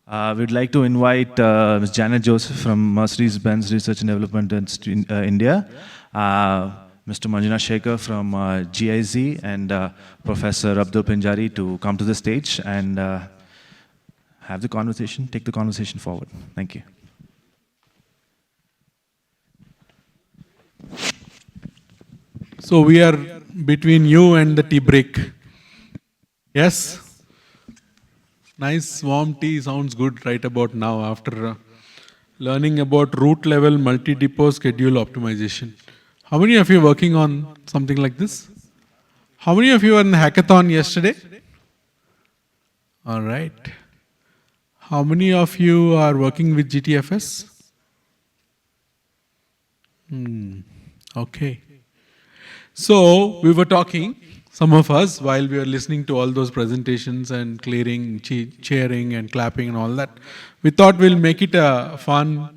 We'd like to invite Ms. Janet Joseph from Mercedes-Benz Research and Development in India, Mr. Manjunath Shekhar from GIZ, and Professor Abdul Pinjari to come to the stage and have the conversation, take the conversation forward. Thank you. So we are between you and the tea break. Yes? Nice warm tea sounds good right about now after learning about root level multi-depot schedule optimization. How many of you are working on something like this? How many of you were in the hackathon yesterday? All right. How many of you are working with GTFS? Okay. So we were talking, some of us, while we were listening to all those presentations and clearing, cheering and clapping and all that, we thought we'll make it a fun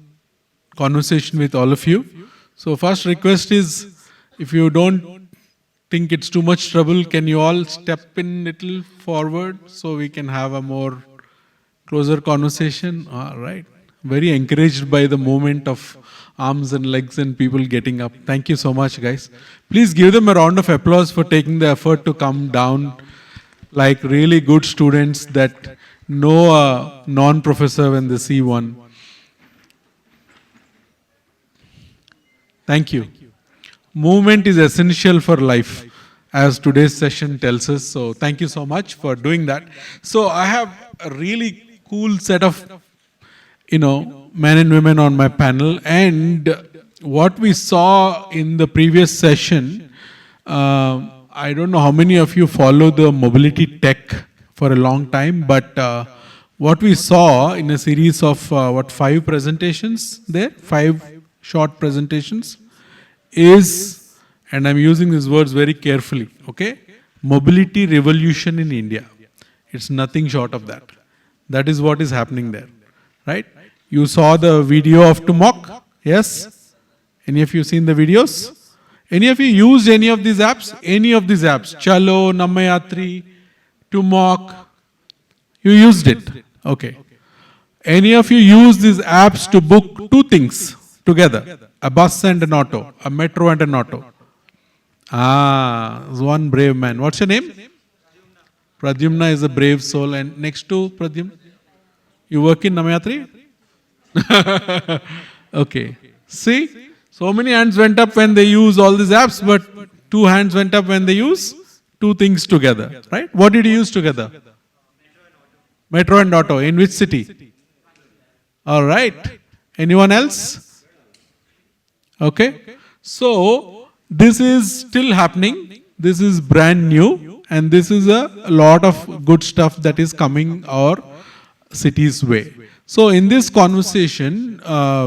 conversation with all of you. So first request is, if you don't think it's too much trouble, can you all step in a little forward so we can have a more closer conversation? All right. Very encouraged by the movement of arms and legs and people getting up. Thank you so much, guys. Please give them a round of applause for taking the effort to come down like really good students that know a non-professor when they see one. Thank you. Movement is essential for life, as today's session tells us. So thank you so much for doing that. So I have a really cool set of men and women on my panel, and what we saw in the previous session, I don't know how many of you follow the mobility tech for a long time, but what we saw in a series of 5 presentations there, 5 short presentations, is, and I'm using these words very carefully, okay? Mobility revolution in India. It's nothing short of that. That is what is happening there, right? You saw the video of Tumok, yes? Any of you seen the videos? Any of you used any of these apps? Any of these apps? Chalo, Namayatri, Tumok. You used it. Okay. Any of you use these apps to book 2 things together? A bus and an auto. A metro and an auto. One brave man. What's your name? Pradyumna is a brave soul. And next to Pradyumna? You work in Namayatri? Okay. See? So many hands went up when they use all these apps, but 2 hands went up when they use 2 things together. Right? What did you use together? Metro and auto. In which city? All right. Anyone else? Okay. So, this is still happening. This is brand new. And this is a lot of good stuff that is coming our city's way. So in this conversation,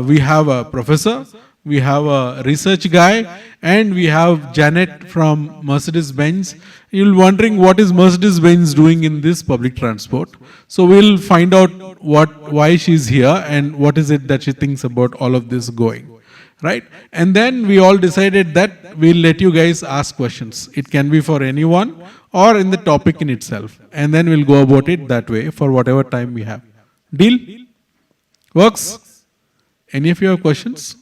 we have a professor, we have a research guy, and we have Janet from Mercedes-Benz. You'll be wondering what is Mercedes-Benz doing in this public transport. So we'll find out why she's here and what is it that she thinks about all of this going. Right? And then we all decided that we'll let you guys ask questions. It can be for anyone or in the topic in itself. And then we'll go about it that way for whatever time we have. Deal? Works? Any of you have questions?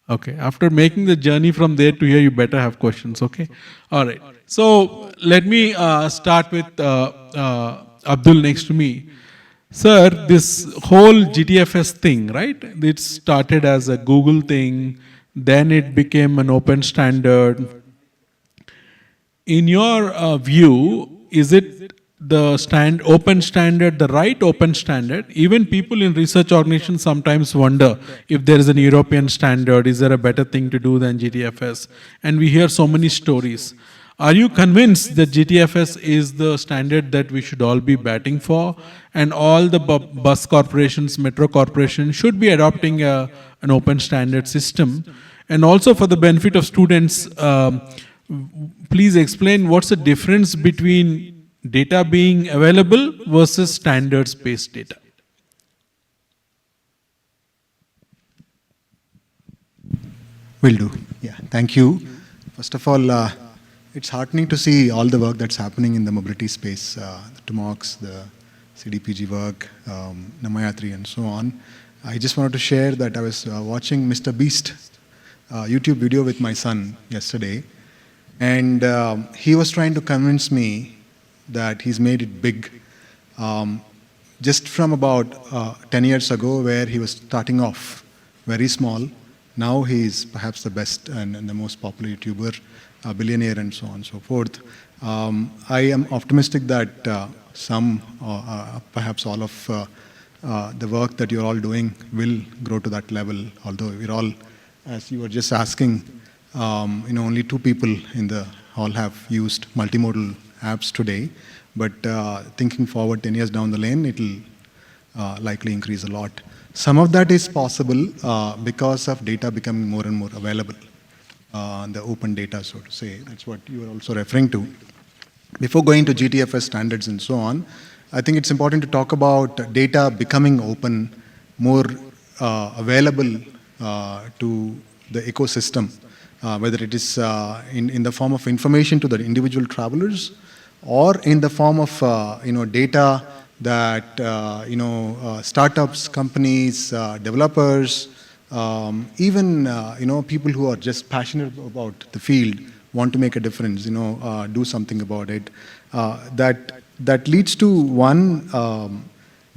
Okay. After making the journey from there to here, you better have questions. Okay. All right. So let me start with Abdul next to me. Sir, this whole GTFS thing, right? It started as a Google thing, then it became an open standard. In your view, is it the open standard, the right open standard? Even people in research organizations sometimes wonder if there is an European standard, is there a better thing to do than GTFS? And we hear so many stories. Are you convinced that GTFS is the standard that we should all be batting for, and all the bus corporations, metro corporations should be adopting an open standard system? And also for the benefit of students, please explain what's the difference between data being available versus standards-based data. Will do. Yeah, thank you. First of all, it's heartening to see all the work that's happening in the mobility space, the TMOCs, the CDPG work, Namayatri and so on. I just wanted to share that I was watching Mr. Beast YouTube video with my son yesterday, and he was trying to convince me that he's made it big. Just from about 10 years ago, where he was starting off very small, now he's perhaps the best and the most popular YouTuber, billionaire and so on and so forth. I am optimistic that some, perhaps all of the work that you're all doing will grow to that level, although we're all, as you were just asking, only 2 people in the hall have used multimodal apps today, but thinking forward 10 years down the lane, it'll likely increase a lot. Some of that is possible because of data becoming more and more available, the open data, so to say. That's what you were also referring to. Before going to GTFS standards and so on, I think it's important to talk about data becoming open, more available to the ecosystem, whether it is in the form of information to the individual travelers, or in the form of data that startups, companies, developers, even people who are just passionate about the field, want to make a difference, do something about it. That leads to one,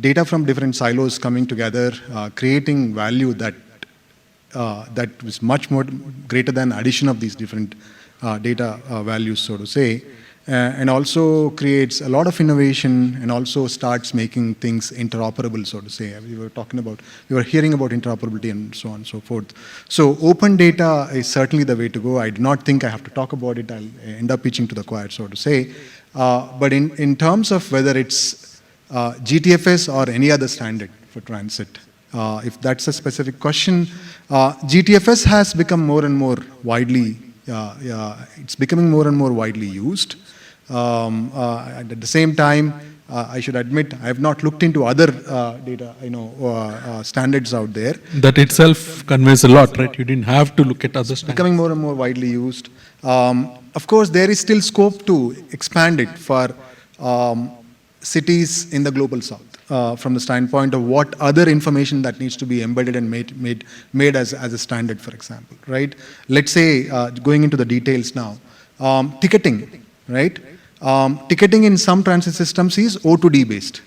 data from different silos coming together, creating value that was much more greater than addition of these different data values, so to say, and also creates a lot of innovation and also starts making things interoperable, so to say. We were hearing about interoperability and so on and so forth. So open data is certainly the way to go. I do not think I have to talk about it. I'll end up preaching to the choir, so to say. But in terms of whether it's GTFS or any other standard for transit, if that's a specific question, GTFS has become more and more widely, it's becoming more and more widely used. At the same time, I should admit, I have not looked into other data, standards out there. That itself conveys a lot, right? You didn't have to look at other standards. Becoming more and more widely used. Of course, there is still scope to expand it for cities in the global south, from the standpoint of what other information that needs to be embedded and made as a standard, for example, right? Let's say, going into the details now, ticketing, right? Ticketing in some transit systems is O2D based,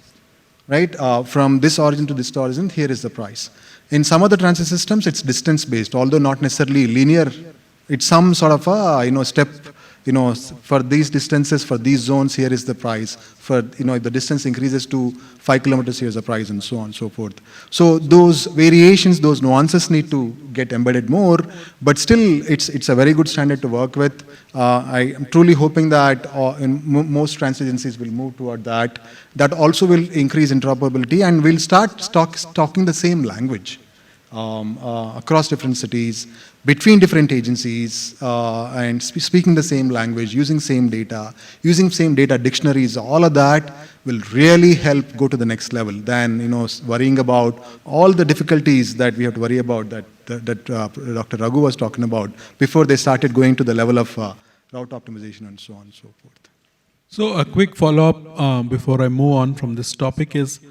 right? From this origin to this origin, here is the price. In some other transit systems, it's distance based, although not necessarily linear. It's some sort of a step. For these distances, for these zones, here is the price. For if the distance increases to 5 kilometers, here's the price, and so on and so forth. So those variations, those nuances need to get embedded more, but still, it's a very good standard to work with. I am truly hoping that most transit agencies will move toward that. That also will increase interoperability, and we'll start talking the same language across different cities, between different agencies, and speaking the same language, using same data dictionaries. All of that will really help go to the next level than worrying about all the difficulties that we have to worry about that Dr. Raghu was talking about before they started going to the level of route optimization and so on and so forth. So a quick follow-up before I move on from this topic is,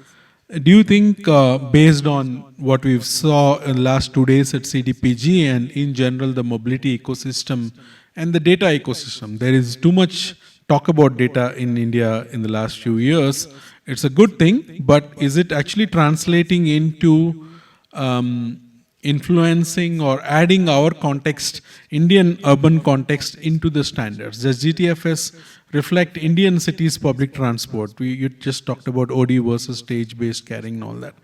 do you think, based on what we've saw in the last 2 days at CDPG and in general the mobility ecosystem and the data ecosystem, there is too much talk about data in India in the last few years? It's a good thing, but is it actually translating into influencing or adding our context, Indian urban context, into the standards? Does GTFS reflect Indian cities' public transport? You just talked about OD versus stage-based carrying and all that.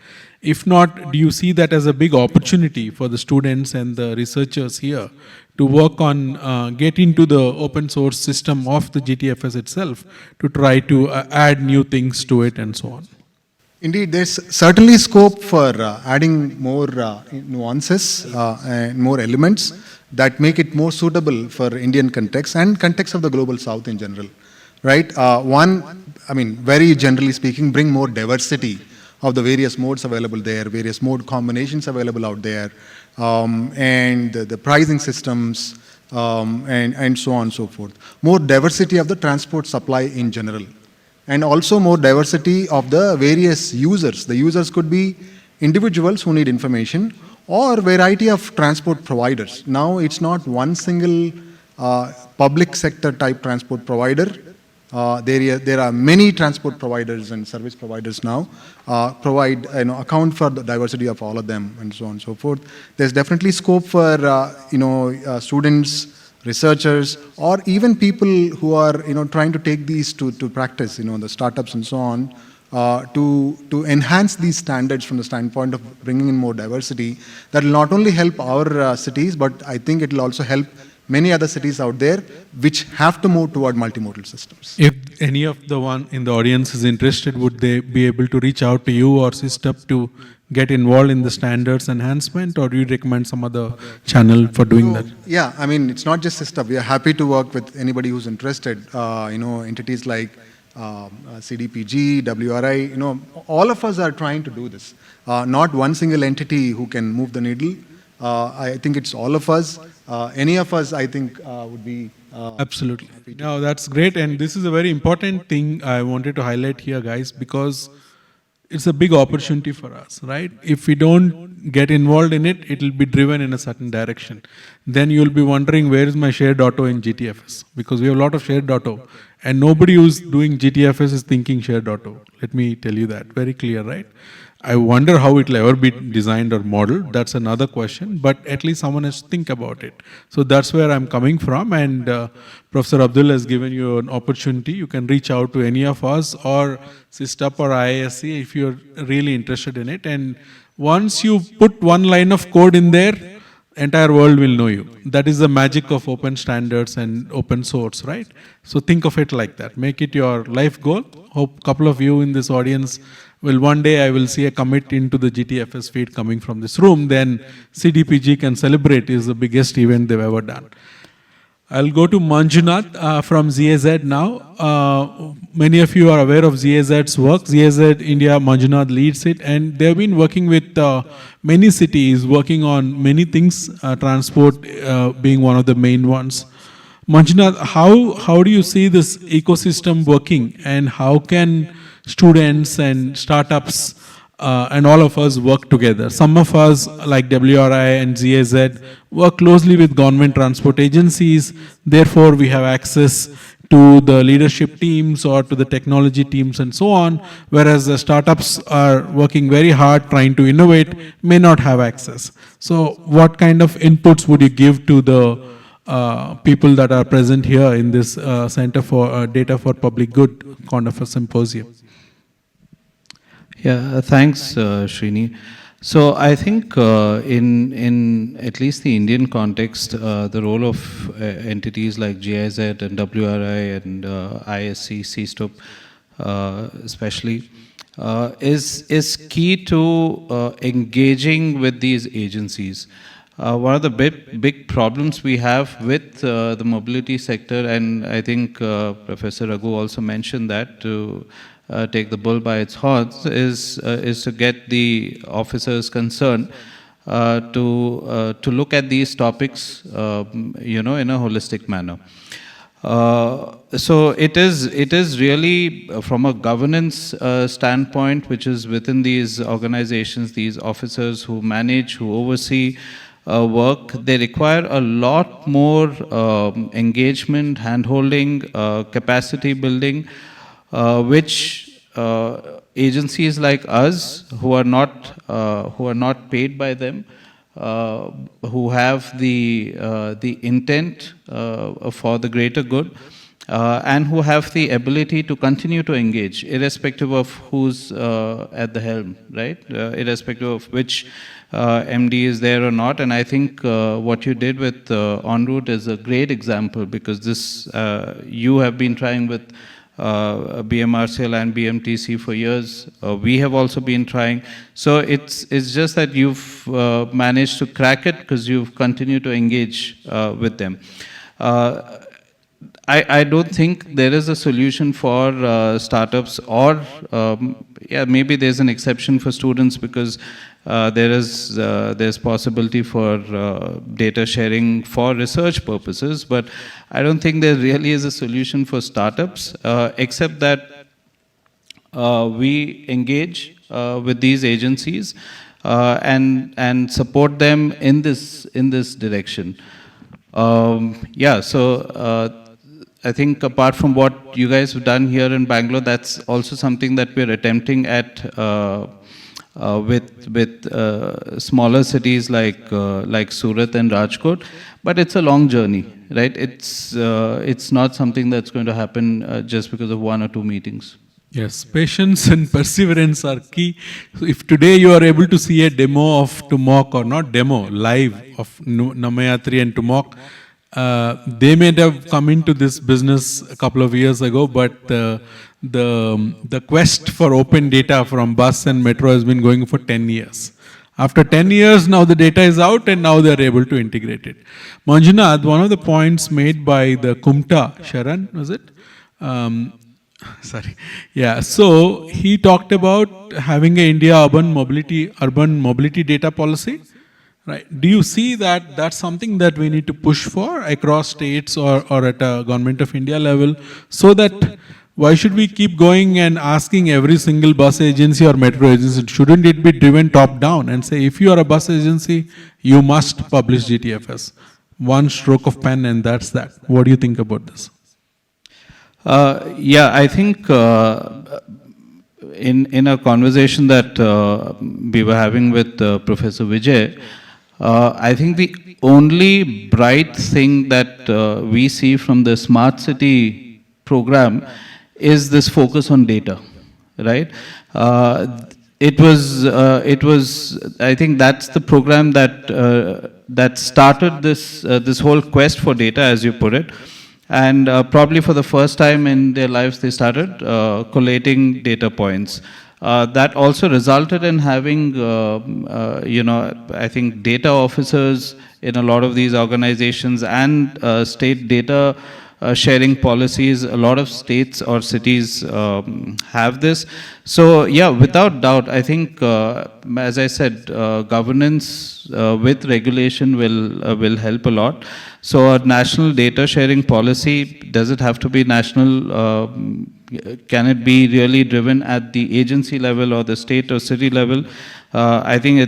If not, do you see that as a big opportunity for the students and the researchers here to work on get into the open source system of the GTFS itself to try to add new things to it and so on? Indeed, there's certainly scope for adding more nuances and more elements that make it more suitable for Indian context and context of the global south in general, right? Very generally speaking, bring more diversity of the various modes available there, various mode combinations available out there, and the pricing systems, and so on and so forth. More diversity of the transport supply in general. and also more diversity of the various users. The users could be individuals who need information or variety of transport providers. Now it's not one single public sector type transport provider. There are many transport providers and service providers now account for the diversity of all of them and so on and so forth. There's definitely scope for students, researchers, or even people who are trying to take these to practice, the startups and so on, to enhance these standards from the standpoint of bringing in more diversity. That will not only help our cities, but I think it will also help many other cities out there which have to move toward multimodal systems. If any of the one in the audience is interested, would they be able to reach out to you or SysTup to get involved in the standards enhancement, or do you recommend some other channel for doing that? Yeah, I mean, it's not just SysTup. We are happy to work with anybody who's interested. Entities like CDPG, WRI, all of us are trying to do this. Not one single entity who can move the needle. I think it's all of us. Any of us, I think, would be absolutely. No, that's great, and this is a very important thing I wanted to highlight here, guys, because it's a big opportunity for us, right? If we don't get involved in it, it will be driven in a certain direction. Then you'll be wondering, where is my shared auto in GTFS? Because we have a lot of shared auto, and nobody who's doing GTFS is thinking shared auto. Let me tell you that, very clear, right? I wonder how it will ever be designed or modeled. That's another question, but at least someone has to think about it. So that's where I'm coming from, and Professor Abdul has given you an opportunity. You can reach out to any of us or SysTup or IISc if you're really interested in it. And once you put one line of code in there, entire world will know you. That is the magic of open standards and open source, right? So think of it like that. Make it your life goal. Hope a couple of you in this audience will one day I will see a commit into the GTFS feed coming from this room. Then CDPG can celebrate. Is the biggest event they've ever done. I'll go to Manjunath from ZAZ now. Many of you are aware of ZAZ's work. ZAZ India, Manjunath leads it, and they've been working with many cities, working on many things, transport being one of the main ones. Manjunath, how do you see this ecosystem working, and how can students and startups and all of us work together? Some of us, like WRI and ZAZ, work closely with government transport agencies. Therefore, we have access to the leadership teams or to the technology teams and so on, whereas the startups are working very hard trying to innovate, may not have access. So what kind of inputs would you give to the people that are present here in this Center for Data for Public Good kind of a symposium? Yeah, thanks, Srini. So I think in at least the Indian context, the role of entities like GIZ and WRI and IISc, SysTup especially, is key to engaging with these agencies. One of the big problems we have with the mobility sector, and I think Professor Raghu also mentioned that, to take the bull by its horns, is to get the officers concerned to look at these topics, in a holistic manner. So it is really from a governance standpoint, which is within these organizations, these officers who manage, who oversee work, they require a lot more engagement, hand-holding, capacity building, which agencies like us, who are not paid by them, who have the intent for the greater good, and who have the ability to continue to engage, irrespective of who's at the helm, right? Irrespective of which MD is there or not. And I think what you did with En route is a great example, because this you have been trying with BMRCL and BMTC for years. We have also been trying. So it's just that you've managed to crack it because you've continued to engage with them. I don't think there is a solution for startups, or maybe there's an exception for students, because there's possibility for data sharing for research purposes, but I don't think there really is a solution for startups, except that we engage with these agencies and support them in this direction. Yeah, so I think apart from what you guys have done here in Bangalore, that's also something that we're attempting at with smaller cities like Surat and Rajkot, but it's a long journey, right? It's not something that's going to happen just because of 1 or 2 meetings. Yes, patience and perseverance are key. So if today you are able to see a demo of Tumok, or not demo, live of Namayatri and Tumok, they may have come into this business a couple of years ago, but the quest for open data from bus and metro has been going for 10 years. After 10 years, now the data is out and now they are able to integrate it. Manjunath, one of the points made by the Kumta, Sharan, was it? Sorry. Yeah, so he talked about having a India urban mobility data policy. Right. Do you see that that's something that we need to push for across states or at a Government of India level, so that why should we keep going and asking every single bus agency or metro agency? Shouldn't it be driven top down and say, if you are a bus agency, you must publish GTFS? One stroke of pen and that's that. What do you think about this? Yeah, I think in a conversation that we were having with Professor Vijay, I think the only bright thing that we see from the Smart City program is this focus on data, right? It was, I think that's the program that started this whole quest for data, as you put it. And probably for the first time in their lives, they started collating data points. That also resulted in having, I think data officers in a lot of these organizations and state data sharing policies. A lot of states or cities have this. So yeah, without doubt, I think, as I said, governance with regulation will help a lot. So a national data sharing policy, does it have to be national? Can it be really driven at the agency level or the state or city level? I think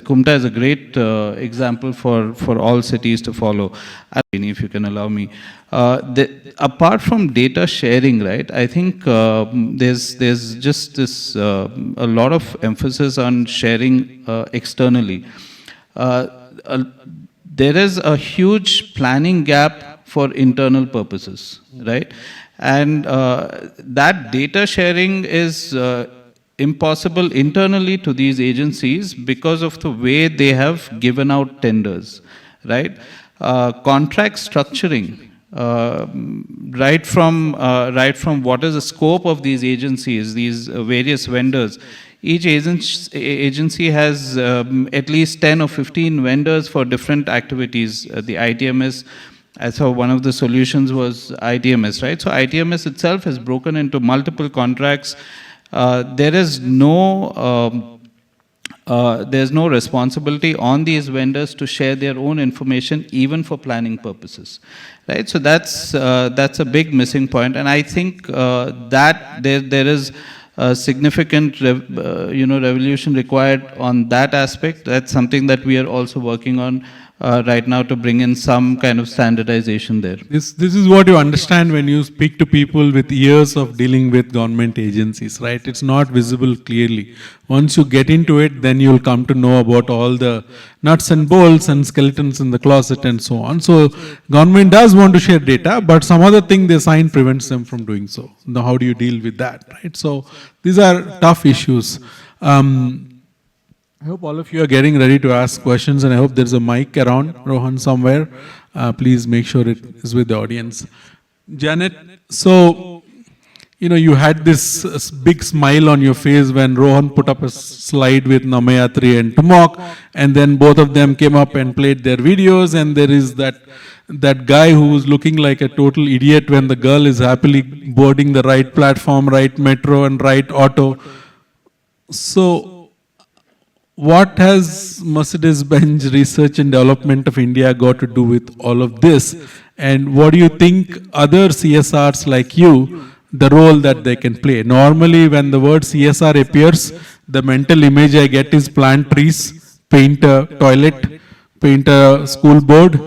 Kumta is a great example for all cities to follow. If you can allow me. Apart from data sharing, right, I think there's just this a lot of emphasis on sharing externally. There is a huge planning gap for internal purposes, right? And that data sharing is impossible internally to these agencies because of the way they have given out tenders, right? Contract structuring, right from what is the scope of these agencies, these various vendors. Each agency has at least 10 or 15 vendors for different activities. The ITMS, I saw one of the solutions was ITMS, right? So ITMS itself has broken into multiple contracts. There's no responsibility on these vendors to share their own information, even for planning purposes, right? So that's a big missing point, and I think that there is a significant revolution required on that aspect. That's something that we are also working on right now to bring in some kind of standardization there. This is what you understand when you speak to people with years of dealing with government agencies, right? It's not visible clearly. Once you get into it, then you'll come to know about all the nuts and bolts and skeletons in the closet and so on. So government does want to share data, but some other thing they sign prevents them from doing so. Now how do you deal with that, right? So these are tough issues. I hope all of you are getting ready to ask questions, and I hope there's a mic around, Rohan, somewhere. Please make sure it is with the audience. Janet, so, you had this big smile on your face when Rohan put up a slide with Namayatri and Tumok, and then both of them came up and played their videos, and there is that guy who was looking like a total idiot when the girl is happily boarding the right platform, right metro, and right auto. So, what has Mercedes-Benz Research and Development of India got to do with all of this? And what do you think other CSRs like you the role that they can play. Normally, when the word CSR appears, the mental image I get is plant trees, paint a toilet, paint a school board.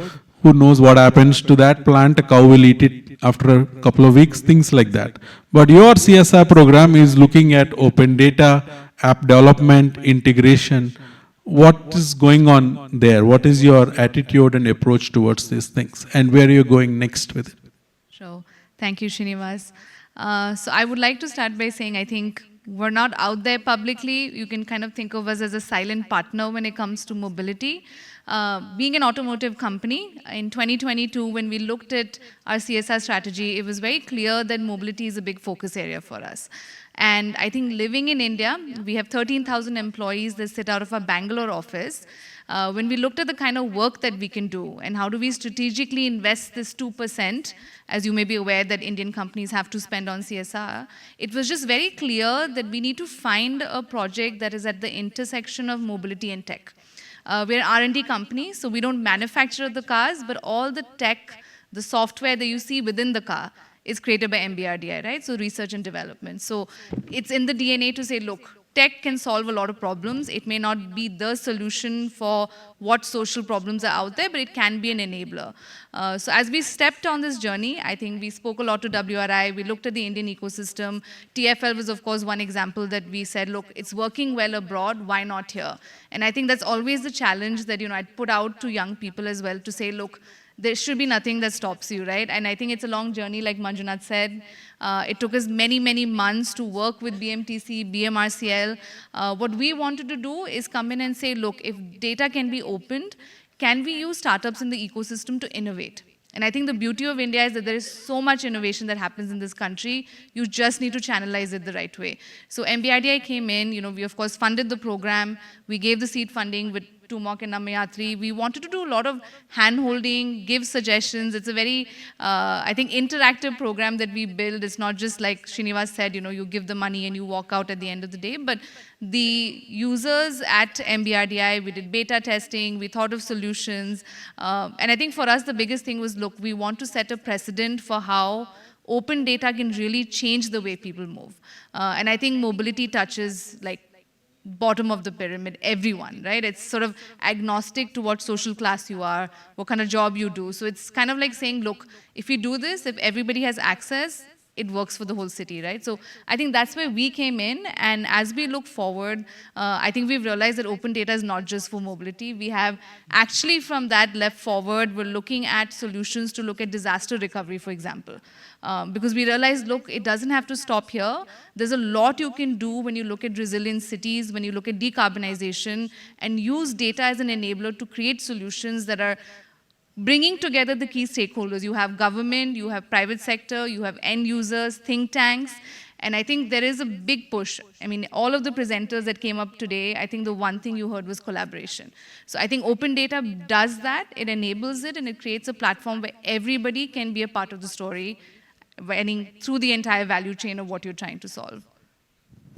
Who knows what happens to that plant? A cow will eat it after a couple of weeks, things like that. But your CSR program is looking at open data, app development, integration. What is going on there? What is your attitude and approach towards these things? And where are you going next with it? Sure. Thank you, Srinivas. So I would like to start by saying I think we're not out there publicly. You can kind of think of us as a silent partner when it comes to mobility. Being an automotive company, in 2022, when we looked at our CSR strategy, it was very clear that mobility is a big focus area for us. And I think living in India, we have 13,000 employees that sit out of our Bangalore office. When we looked at the kind of work that we can do and how do we strategically invest this 2%, as you may be aware that Indian companies have to spend on CSR, it was just very clear that we need to find a project that is at the intersection of mobility and tech. We're an R&D company, so we don't manufacture the cars, but all the tech, the software that you see within the car is created by MBRDI, right? So research and development. So it's in the DNA to say, look, tech can solve a lot of problems. It may not be the solution for what social problems are out there, but it can be an enabler. So as we stepped on this journey, I think we spoke a lot to WRI. We looked at the Indian ecosystem. TFL was, of course, one example that we said, look, it's working well abroad. Why not here? And I think that's always the challenge that I'd put out to young people as well to say, look, there should be nothing that stops you, right? And I think it's a long journey, like Manjunath said. It took us many, many months to work with BMTC, BMRCL. What we wanted to do is come in and say, look, if data can be opened, can we use startups in the ecosystem to innovate? And I think the beauty of India is that there is so much innovation that happens in this country. You just need to channelize it the right way. So MBRDI came in, we of course funded the program. We gave the seed funding with Tumok and Namayatri. We wanted to do a lot of hand-holding, give suggestions. It's a very, I think, interactive program that we build. It's not just like Srinivas said, you give the money and you walk out at the end of the day. But the users at MBRDI, we did beta testing, we thought of solutions. And I think for us, the biggest thing was, look, we want to set a precedent for how open data can really change the way people move. And I think mobility touches like bottom of the pyramid, everyone, right? It's sort of agnostic to what social class you are, what kind of job you do. So it's kind of like saying, look, if we do this, if everybody has access, it works for the whole city, right? So I think that's where we came in. And as we look forward, I think we've realized that open data is not just for mobility. We have actually from that left forward, we're looking at solutions to look at disaster recovery, for example. Because we realized, look, it doesn't have to stop here. There's a lot you can do when you look at resilient cities, when you look at decarbonization, and use data as an enabler to create solutions that are bringing together the key stakeholders. You have government, you have private sector, you have end users, think tanks, and I think there is a big push. I mean, all of the presenters that came up today, I think the one thing you heard was collaboration. So I think open data does that, it enables it, and it creates a platform where everybody can be a part of the story, running through the entire value chain of what you're trying to solve.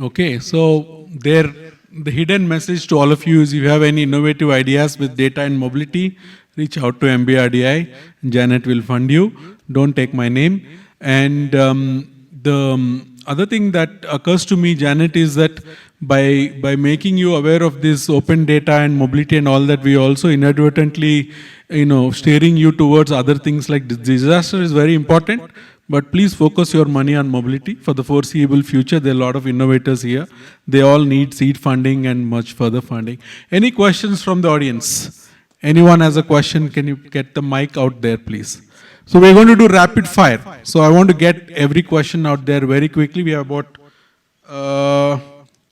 Okay, so the hidden message to all of you is if you have any innovative ideas with data and mobility, reach out to MBRDI. Janet will fund you. Don't take my name. And the other thing that occurs to me, Janet, is that by making you aware of this open data and mobility and all that, we also inadvertently, steering you towards other things like disaster is very important. But please focus your money on mobility for the foreseeable future. There are a lot of innovators here. They all need seed funding and much further funding. Any questions from the audience? Anyone has a question? Can you get the mic out there, please? So we're going to do rapid fire. So I want to get every question out there very quickly. We have about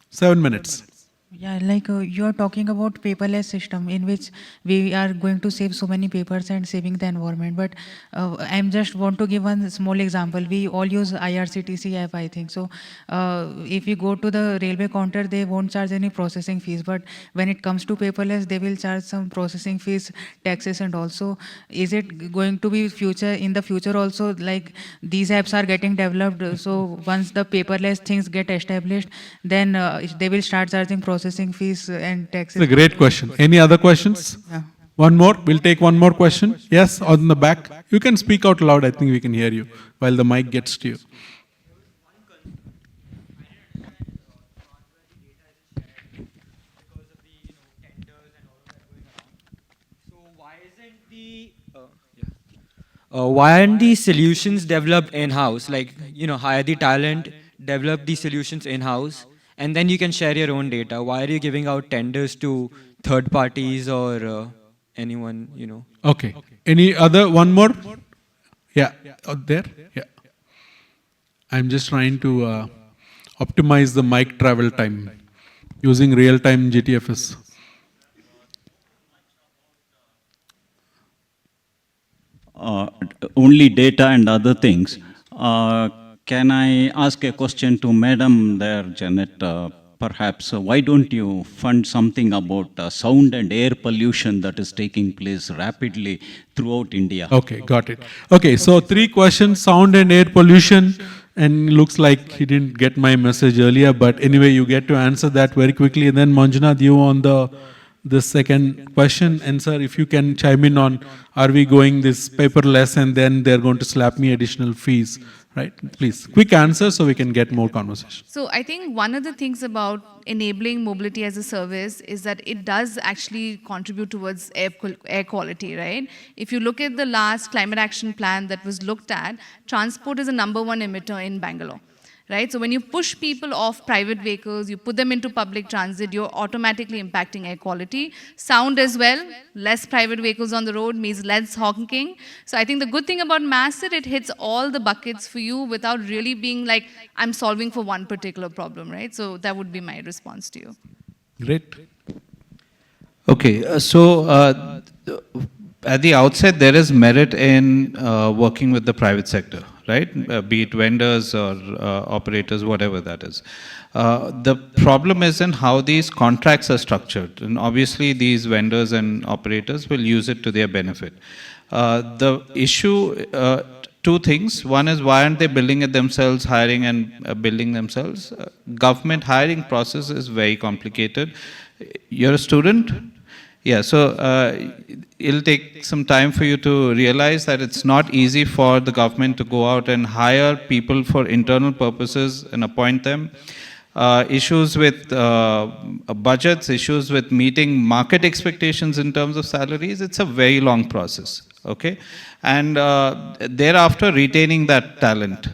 7 minutes. Yeah, like you are talking about paperless system in which we are going to save so many papers and saving the environment. But I just want to give one small example. We all use IRCTC app, I think. So if you go to the railway counter, they won't charge any processing fees. But when it comes to paperless, they will charge some processing fees, taxes, and also, is it going to be in the future also, like these apps are getting developed? So once the paperless things get established, then they will start charging processing fees and taxes. It's a great question. Any other questions? Yeah. One more. We'll take one more question. Yes, on the back. You can speak out loud. I think we can hear you while the mic gets to you. Why aren't these solutions developed in-house? Like, hire the talent, develop these solutions in-house, and then you can share your own data. Why are you giving out tenders to third parties or anyone? Okay. Any other, one more? Yeah, out there? Yeah. I'm just trying to optimize the mic travel time using real-time GTFS. Only data and other things. Can I ask a question to Madam there, Janet? Perhaps, why don't you fund something about sound and air pollution that is taking place rapidly throughout India? Okay, got it. Okay, so 3 questions, sound and air pollution, and looks like he didn't get my message earlier, but anyway, you get to answer that very quickly. And then Manjunath, you on the second question. And sir, if you can chime in on, are we going this paperless and then they're going to slap me additional fees, right? Please, quick answer so we can get more conversation. So I think one of the things about enabling mobility as a service is that it does actually contribute towards air quality, right? If you look at the last climate action plan that was looked at, transport is the #1 emitter in Bangalore. Right? So when you push people off private vehicles, you put them into public transit, you're automatically impacting air quality. Sound as well, less private vehicles on the road means less honking. So I think the good thing about MASIT, it hits all the buckets for you without really being like, I'm solving for one particular problem, right? So that would be my response to you. Great. Okay, at the outset, there is merit in working with the private sector, right? Be it vendors or operators, whatever that is. The problem is in how these contracts are structured. And obviously, these vendors and operators will use it to their benefit. The issue, 2 things. One is, why aren't they building it themselves, hiring and building themselves? Government hiring process is very complicated. You're a student? Yeah, so it'll take some time for you to realize that it's not easy for the government to go out and hire people for internal purposes and appoint them. Issues with budgets, issues with meeting market expectations in terms of salaries, it's a very long process, okay? And thereafter retaining that talent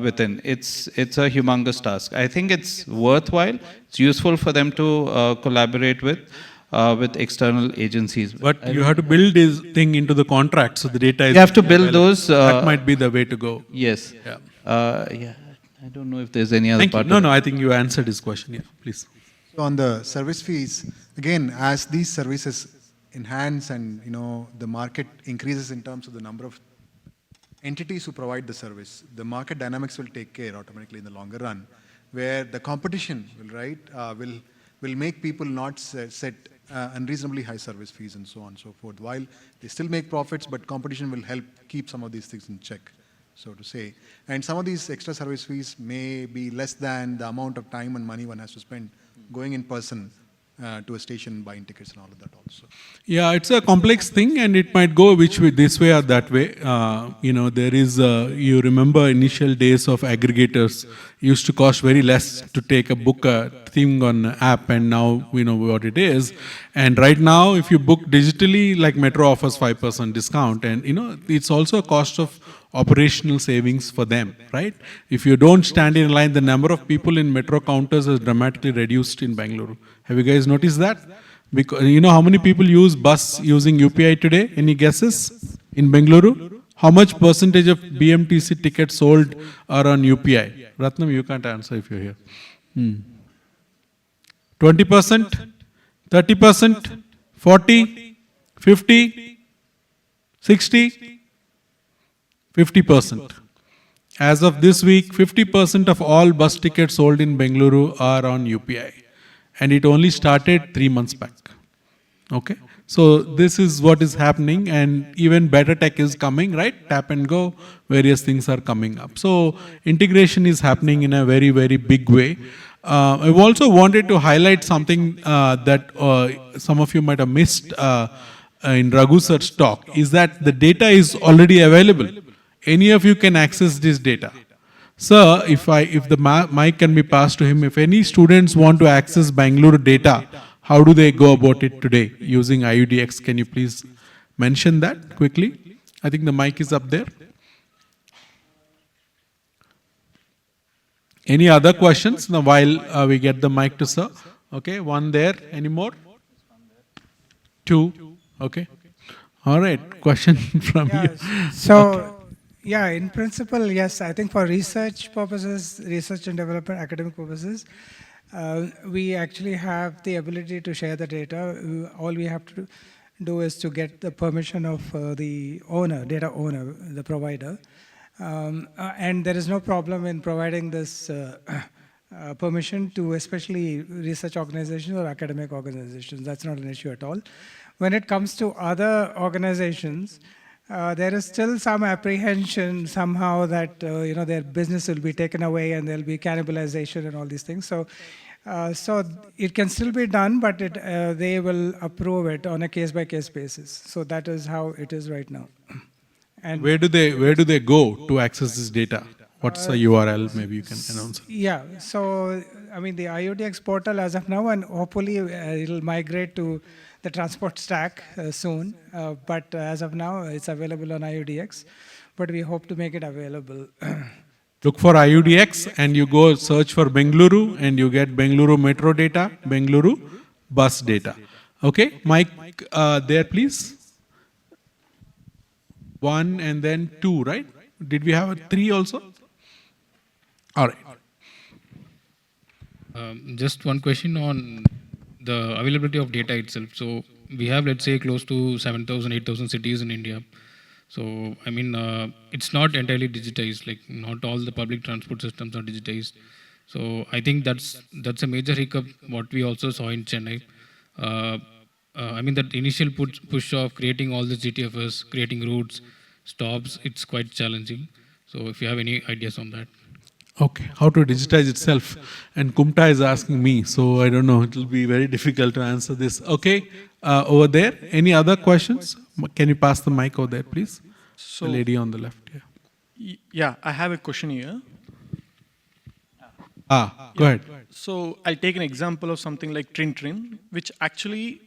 within, it's a humongous task. I think it's worthwhile, it's useful for them to collaborate with external agencies. But you have to build this thing into the contract, so the data is... You have to build those... that might be the way to go. Yes. Yeah. Yeah. I don't know if there's any other Thank part. you. No, I think you answered his question. Yeah, please. So on the service fees, again, as these services enhance and the market increases in terms of the number of entities who provide the service, the market dynamics will take care automatically in the longer run, where the competition will make people not set unreasonably high service fees and so on and so forth. While they still make profits, but competition will help keep some of these things in check, so to say. And some of these extra service fees may be less than the amount of time and money one has to spend going in person to a station, buying tickets and all of that also. Yeah, it's a complex thing and it might go which way, this way or that way. There is, you remember initial days of aggregators used to cost very less to take a book thing on app, and now we know what it is. And right now, if you book digitally, like Metro offers 5% discount, and it's also a cost of operational savings for them, right? If you don't stand in line, the number of people in Metro counters is dramatically reduced in Bangalore. Have you guys noticed that? Because how many people use bus using UPI today? Any guesses in Bengaluru? How much percentage of BMTC tickets sold are on UPI? Ratnam, you can't answer if you're here. 20%? 30%? 40? 50? 60? 50%. As of this week, 50% of all bus tickets sold in Bengaluru are on UPI. And it only started 3 months back. Okay? So this is what is happening, and even better tech is coming, right? Tap and go, various things are coming up. So integration is happening in a very, very big way. I've also wanted to highlight something that some of you might have missed in Raghu sir's talk, is that the data is already available. Any of you can access this data. Sir, if the mic can be passed to him, if any students want to access Bangalore data, how do they go about it today using IUDX? Can you please mention that quickly? I think the mic is up there. Any other questions? Now, while we get the mic to sir. Okay, one there. Any more? Two. Okay. All right. Question from you. So, yeah, in principle, yes, I think for research purposes, research and development, academic purposes, we actually have the ability to share the data. All we have to do is to get the permission of the owner, data owner, the provider. And there is no problem in providing this permission to especially research organizations or academic organizations. That's not an issue at all. When it comes to other organizations, there is still some apprehension somehow that their business will be taken away and there'll be cannibalization and all these things. So it can still be done, but they will approve it on a case-by-case basis. So that is how it is right now. And where do they go to access this data? What's the URL? Maybe you can announce it. Yeah, so I mean the IoTX portal as of now, and hopefully it'll migrate to the transport stack soon. But as of now, it's available on IoTX. But we hope to make it available. Look for IUDX and you go search for Bengaluru and you get Bengaluru metro data, Bengaluru bus data. Okay, Mike, there please. 1 and then 2, right? Did we have a 3 also? All right. Just one question on the availability of data itself. So we have, let's say, close to 7,000, 8,000 cities in India. So, I mean, it's not entirely digitized, like not all the public transport systems are digitized. So I think that's a major hiccup, what we also saw in Chennai. I mean, that initial push of creating all the GTFS, creating routes, stops, it's quite challenging. So if you have any ideas on that. Okay, how to digitize itself. And Kumta is asking me, so I don't know, it will be very difficult to answer this. Okay, over there, any other questions? Can you pass the mic over there, please? So, the lady on the left here. Yeah, I have a question here. Go ahead. So I'll take an example of something like Trin, which actually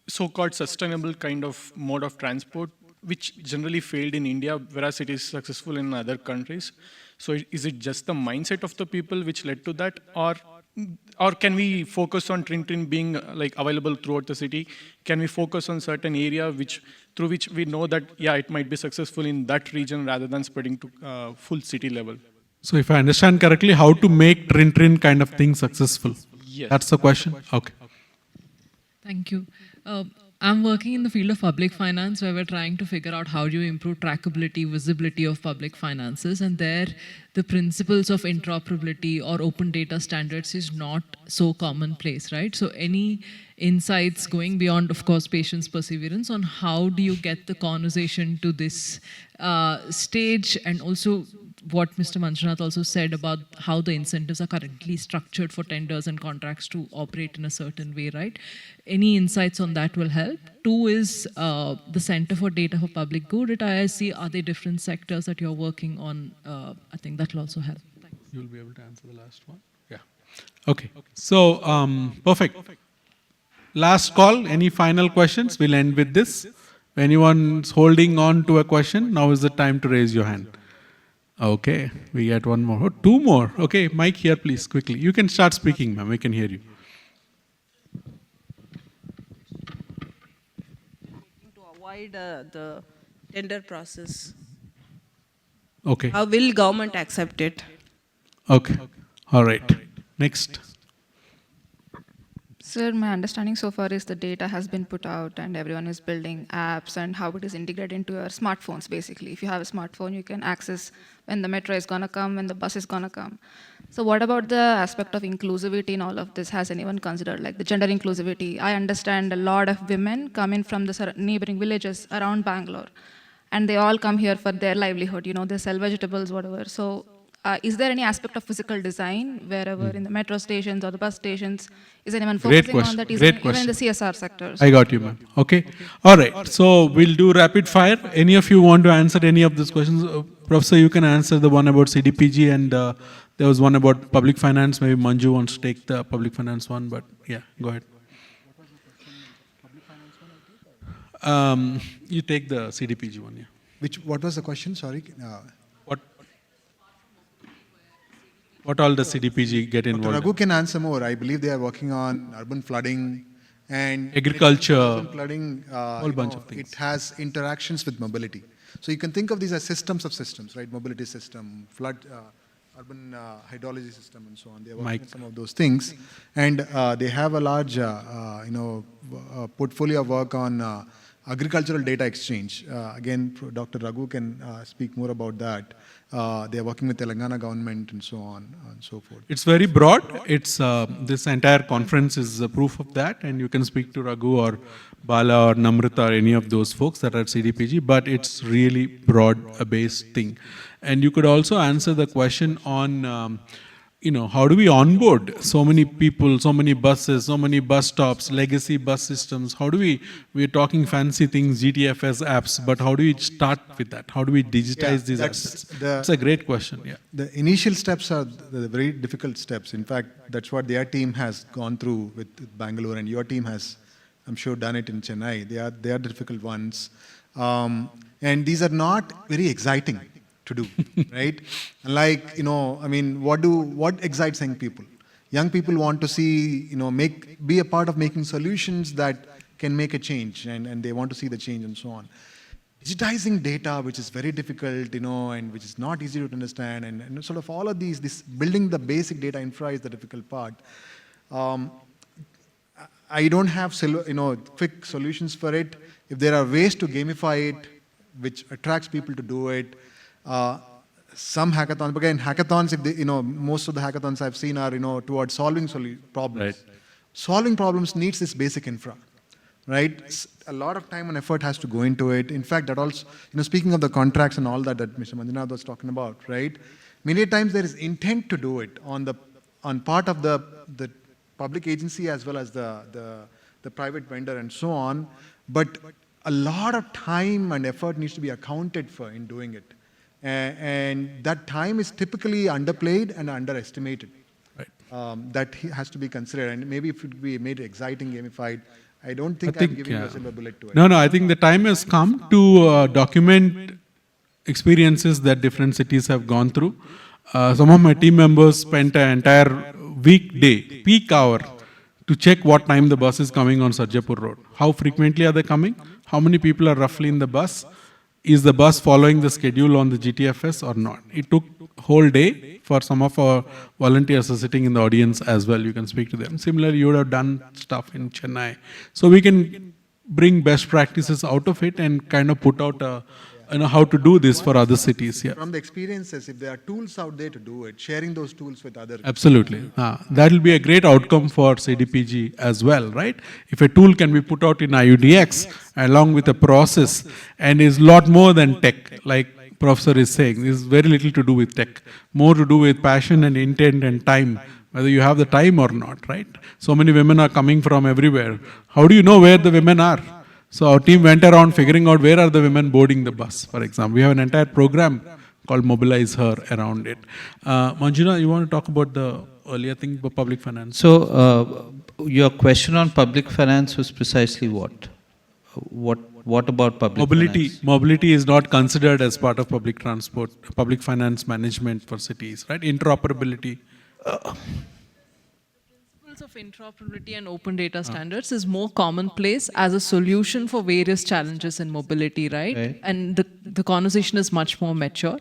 so-called sustainable kind of mode of transport, which generally failed in India, whereas it is successful in other countries. So is it just the mindset of the people which led to that, or can we focus on Trin being like available throughout the city? Can we focus on certain area through which we know that, yeah, it might be successful in that region rather than spreading to full city level? So if I understand correctly, how to make Trin kind of thing successful? Yes. That's the question? Okay. Thank you. I'm working in the field of public finance where we're trying to figure out how do you improve trackability, visibility of public finances, and there the principles of interoperability or open data standards is not so commonplace, right? So any insights going beyond, of course, patience, perseverance on how do you get the conversation to this stage, and also what Mr. Manjunath also said about how the incentives are currently structured for tenders and contracts to operate in a certain way, right? Any insights on that will help. 2 is the Center for Data for Public Good at IISc. Are there different sectors that you're working on? I think that will also help. Thanks. You'll be able to answer the last one? Yeah. Okay. So, perfect. Last call. Any final questions? We'll end with this. If anyone's holding on to a question, now is the time to raise your hand. Okay, we get one more. Oh, 2 more. Okay, Mike here, please, quickly. You can start speaking, ma'am. We can hear you. To avoid the tender process. Okay. How will government accept it? Okay. All right. Next. Sir, my understanding so far is the data has been put out and everyone is building apps and how it is integrated into your smartphones, basically. If you have a smartphone, you can access when the metro is going to come, when the bus is going to come. So what about the aspect of inclusivity in all of this? Has anyone considered, like the gender inclusivity? I understand a lot of women come in from the neighboring villages around Bangalore, and they all come here for their livelihood. You know, they sell vegetables, whatever. So is there any aspect of physical design wherever in the metro stations or the bus stations? Is anyone focusing on that? Even in the CSR sectors? I got you, ma'am. Okay. All right. So we'll do rapid fire. Any of you want to answer any of these questions? Professor, you can answer the one about CDPG, and there was one about public finance. Maybe Manju wants to take the public finance one, but yeah, go ahead. You take the CDPG one, yeah. What was the question? Sorry. What all does CDPG get involved Dr. Raghu can answer more. I believe they are working on urban flooding and agriculture, urban flooding. whole bunch of things. It has interactions with mobility. So you can think of these as systems of systems, right? Mobility system, flood, urban hydrology system, and so on. They are working on some of those things, and they have a large, portfolio of work on agricultural data exchange. Again, Dr. Raghu can speak more about that. They are working with Telangana government and so on and so forth. It's very broad. It's this entire conference is a proof of that, and you can speak to Raghu or Bala or Namrata or any of those folks that are at CDPG, but it's really broad-based thing. And you could also answer the question on, how do we onboard so many people, so many buses, so many bus stops, legacy bus systems? How do we're talking fancy things, GTFS apps, but how do we start with that? How do we digitize these assets? That's a great question, yeah. The initial steps are the very difficult steps. In fact, that's what their team has gone through with Bangalore, and your team has, I'm sure, done it in Chennai. They are the difficult ones. And these are not very exciting to do, right? Like, what excites young people? Young people want to see, be a part of making solutions that can make a change, and they want to see the change and so on. Digitizing data, which is very difficult, and which is not easy to understand, and sort of all of this building the basic data infra is the difficult part. I don't have, quick solutions for it. If there are ways to gamify it, which attracts people to do it, some hackathons, again, hackathons, if they, most of the hackathons I've seen are, towards solving problems. Right. Solving problems needs this basic infra, right? A lot of time and effort has to go into it. In fact, that also, speaking of the contracts and all that Mr. Manjunath was talking about, right? Many times there is intent to do it on part of the public agency as well as the private vendor and so on, but a lot of time and effort needs to be accounted for in doing it. And that time is typically underplayed and underestimated. Right. That has to be considered, and maybe if it be made exciting, gamified, I don't think I'm giving you a silver bullet to it. No, I think the time has come to document experiences that different cities have gone through. Some of my team members spent an entire weekday, peak hour, to check what time the bus is coming on Sarjapur Road. How frequently are they coming? How many people are roughly in the bus? Is the bus following the schedule on the GTFS or not? It took a whole day for some of our volunteers are sitting in the audience as well. You can speak to them. Similarly, you would have done stuff in Chennai. So we can bring best practices out of it and kind of put out how to do this for other cities. Yeah. From the experiences, if there are tools out there to do it, sharing those tools with others. Absolutely. That will be a great outcome for CDPG as well, right? If a tool can be put out in IUDX along with a process and is a lot more than tech, like Professor is saying, is very little to do with tech, more to do with passion and intent and time, whether you have the time or not, right? So many women are coming from everywhere. How do you know where the women are? So our team went around figuring out where are the women boarding the bus, for example. We have an entire program called Mobilize Her around it. Manjunath, you want to talk about the earlier thing about public finance? So your question on public finance was precisely what? What about public finance? Mobility is not considered as part of public transport, public finance management for cities, right? Interoperability. Of interoperability and open data standards is more commonplace as a solution for various challenges in mobility, right? And the conversation is much more mature.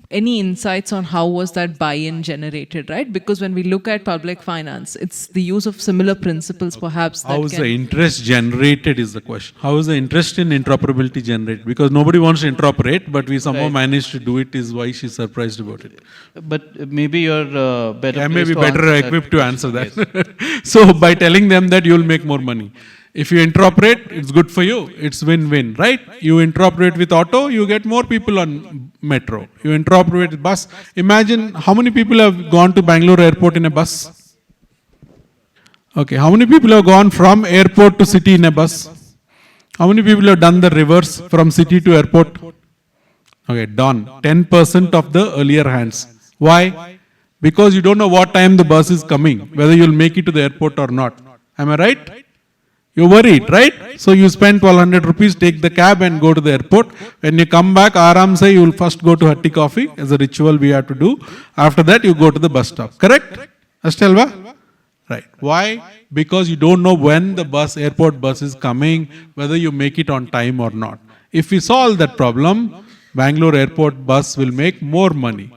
Any insights on how was that buy-in generated, right? Because when we look at public finance, it's the use of similar principles perhaps. How is the interest generated is the question. How is the interest in interoperability generated? Because nobody wants to interoperate, but we somehow managed to do it is why she's surprised about it. But maybe you're better equipped to answer that. Yes. So by telling them that you'll make more money. If you interoperate, it's good for you. It's win-win, right? You interoperate with auto, you get more people on metro. You interoperate with bus. Imagine how many people have gone to Bangalore airport in a bus? Okay, how many people have gone from airport to city in a bus? How many people have done the reverse from city to airport? Okay, done. 10% of the earlier hands. Why? Because you don't know what time the bus is coming, whether you'll make it to the airport or not. Am I right? You're worried, right? So you spend 1200 rupees, take the cab and go to the airport. When you come back, Aram say you will first go to Hatti Coffee as a ritual we have to do. After that, you go to the bus stop. Correct? Astelva? Right. Why? Because you don't know when the airport bus is coming, whether you make it on time or not. If we solve that problem, Bangalore airport bus will make more money.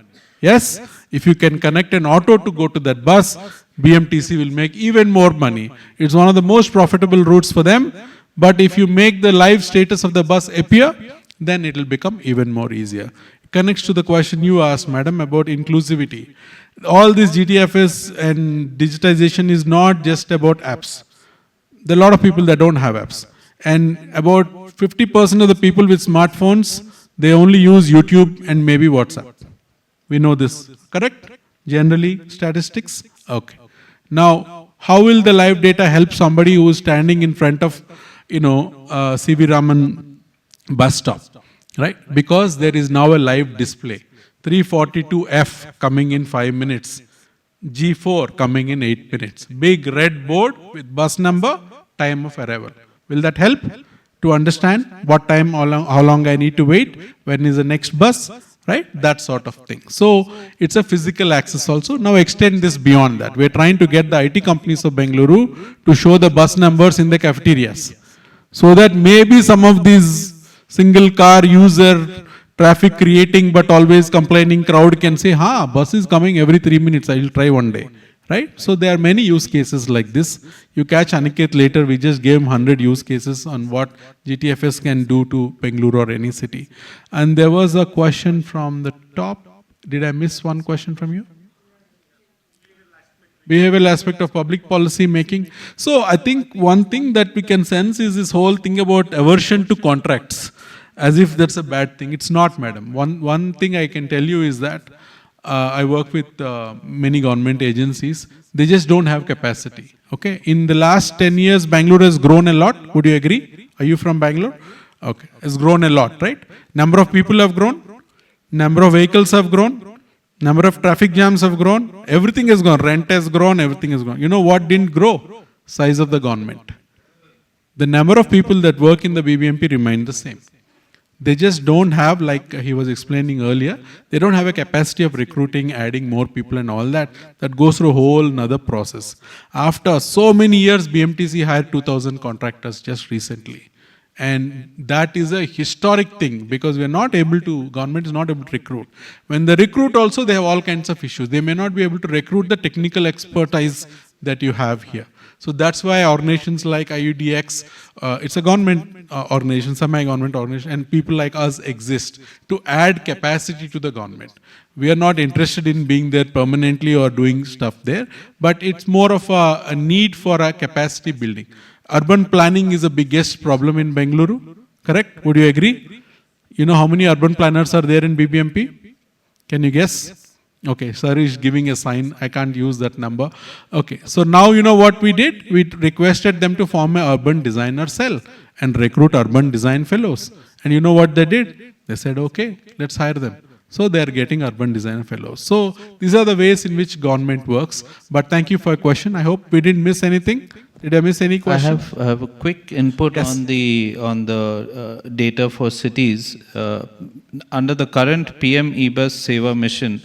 Yes? If you can connect an auto to go to that bus, BMTC will make even more money. It's one of the most profitable routes for them. But if you make the live status of the bus appear, then it will become even more easier. Connects to the question you asked, madam, about inclusivity. All this GTFS and digitization is not just about apps. There are a lot of people that don't have apps. And about 50% of the people with smartphones, they only use YouTube and maybe WhatsApp. We know this, correct? Generally, statistics? Okay. Now, how will the live data help somebody who is standing in front of, CV Raman bus stop, right? Because there is now a live display. 342F coming in 5 minutes. G4 coming in 8 minutes. Big red board with bus number, time of arrival. Will that help to understand what time, how long I need to wait, when is the next bus, right? That sort of thing. So it's a physical access also. Now extend this beyond that. We're trying to get the IT companies of Bengaluru to show the bus numbers in the cafeterias. So that maybe some of these single car user traffic creating but always complaining crowd can say, bus is coming every 3 minutes, I will try one day. Right? So there are many use cases like this. You catch Aniket later, we just gave him 100 use cases on what GTFS can do to Bengaluru or any city. And there was a question from the top. Did I miss one question from you? Behavioral aspect of public policy making. So I think one thing that we can sense is this whole thing about aversion to contracts. As if that's a bad thing. It's not, madam. One thing I can tell you is that I work with many government agencies. They just don't have capacity. Okay. In the last 10 years, Bangalore has grown a lot. Would you agree? Are you from Bangalore? Okay. It's grown a lot, right? Number of people have grown. Number of vehicles have grown. Number of traffic jams have grown. Everything has grown. Rent has grown. Everything has grown. You know what didn't grow? Size of the government. The number of people that work in the BBMP remain the same. They just don't have, like he was explaining earlier, they don't have a capacity of recruiting, adding more people and all that. That goes through a whole another process. After so many years, BMTC hired 2,000 contractors just recently. And that is a historic thing because we are not able to, government is not able to recruit. When they recruit also, they have all kinds of issues. They may not be able to recruit the technical expertise that you have here. So that's why organizations like IUDX, it's a government organization, semi-government organization, and people like us exist to add capacity to the government. We are not interested in being there permanently or doing stuff there, but it's more of a need for a capacity building. Urban planning is the biggest problem in Bengaluru, correct? Would you agree? You know how many urban planners are there in BBMP? Can you guess? Okay, sir is giving a sign, I can't use that number. Okay, so now you know what we did? We requested them to form an urban designer cell and recruit urban design fellows. And you know what they did? They said, okay, let's hire them. So they are getting urban design fellows. So these are the ways in which government works. But thank you for your question. I hope we didn't miss anything. Did I miss any question? I have a quick input Yes. on the data for cities. Under the current PM e-bus Seva mission,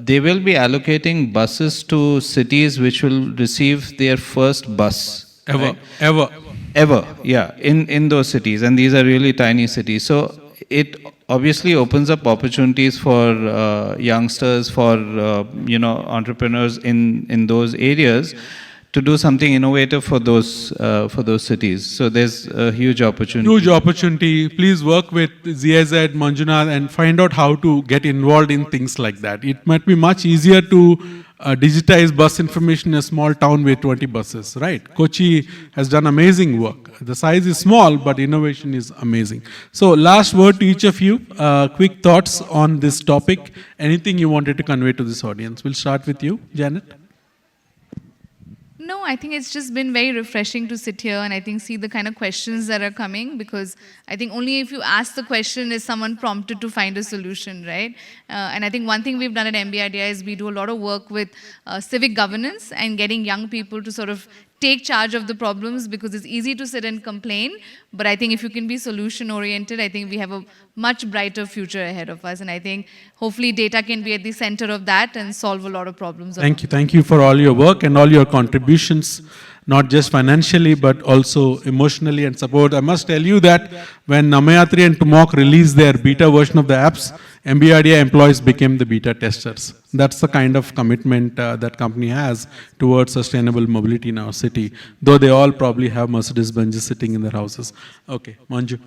they will be allocating buses to cities which will receive their first bus. Ever, yeah, in those cities. And these are really tiny cities. So it obviously opens up opportunities for youngsters, for entrepreneurs in those areas to do something innovative for those cities. So there's a huge opportunity. Huge opportunity. Please work with IISc, Manjunath and find out how to get involved in things like that. It might be much easier to digitize bus information in a small town with 20 buses, right? Kochi has done amazing work. The size is small, but innovation is amazing. So last word to each of you. Quick thoughts on this topic. Anything you wanted to convey to this audience? We'll start with you, Janet. No, I think it's just been very refreshing to sit here and I think see the kind of questions that are coming because I think only if you ask the question is someone prompted to find a solution, right? And I think one thing we've done at MBIDI is we do a lot of work with civic governance and getting young people to sort of take charge of the problems, because it's easy to sit and complain, but I think if you can be solution oriented, I think we have a much brighter future ahead of us, and I think hopefully data can be at the center of that and solve a lot of problems. Thank you for all your work and all your contributions, not just financially but also emotionally and support. I must tell you that when Namayatri and Tumok released their beta version of the apps, MBRDA employees became the beta testers. That's the kind of commitment that company has towards sustainable mobility in our city, though they all probably have Mercedes-Benz sitting in their houses. Okay, Manju.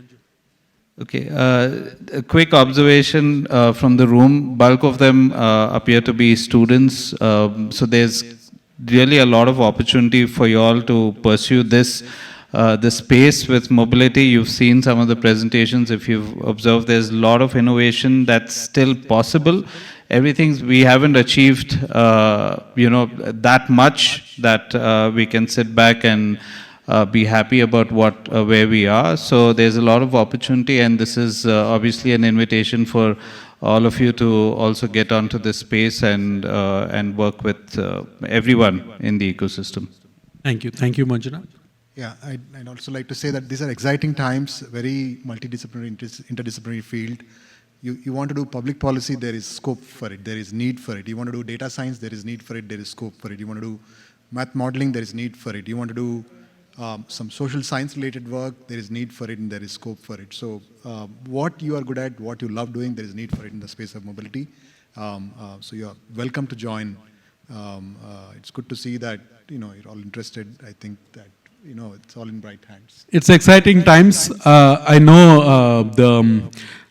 Okay, a quick observation from the room. Bulk of them appear to be students, so there's really a lot of opportunity for you all to pursue this space with mobility. You've seen some of the presentations. If you've observed, there's a lot of innovation that's still possible. Everything we haven't achieved, that much that we can sit back and be happy about where we are. So there's a lot of opportunity, and this is obviously an invitation for all of you to also get onto this space and work with everyone in the ecosystem. Thank you, Manjunath. Yeah, I'd also like to say that these are exciting times, very multidisciplinary, interdisciplinary field. You want to do public policy, there is scope for it, there is need for it. You want to do data science, there is need for it, there is scope for it. You want to do math modeling, there is need for it. You want to do some social science related work, there is need for it and there is scope for it. So what you are good at, what you love doing, there is need for it in the space of mobility. So you are welcome to join. It's good to see that you're all interested. I think that it's all in bright hands. It's exciting times. I know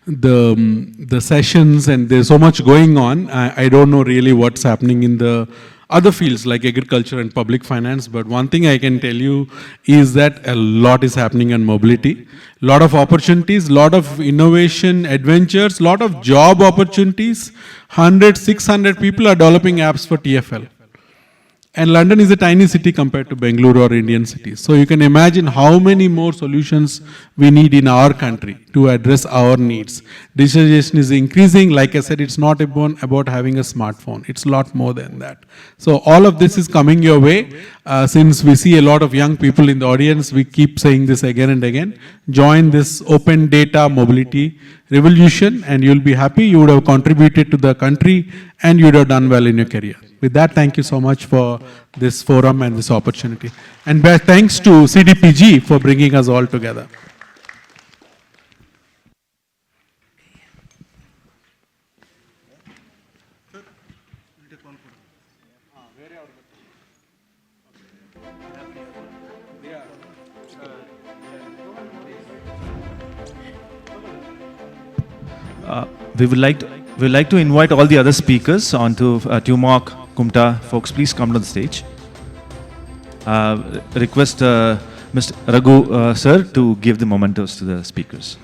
the sessions and there's so much going on. I don't know really what's happening in the other fields like agriculture and public finance, but one thing I can tell you is that a lot is happening in mobility. A lot of opportunities, a lot of innovation, adventures, a lot of job opportunities. 100, 600 people are developing apps for TFL. And London is a tiny city compared to Bengaluru or Indian cities. So you can imagine how many more solutions we need in our country to address our needs. Digitalization is increasing. Like I said, it's not about having a smartphone. It's a lot more than that. So all of this is coming your way. Since we see a lot of young people in the audience, we keep saying this again and again. Join this open data mobility revolution and you'll be happy. You would have contributed to the country and you would have done well in your career. With that, thank you so much for this forum and this opportunity. And thanks to CDPG for bringing us all together. We would like to invite all the other speakers onto Tumok, Kumta. Folks, please come to the stage. Request Mr. Raghu sir to give the mementos to the speakers.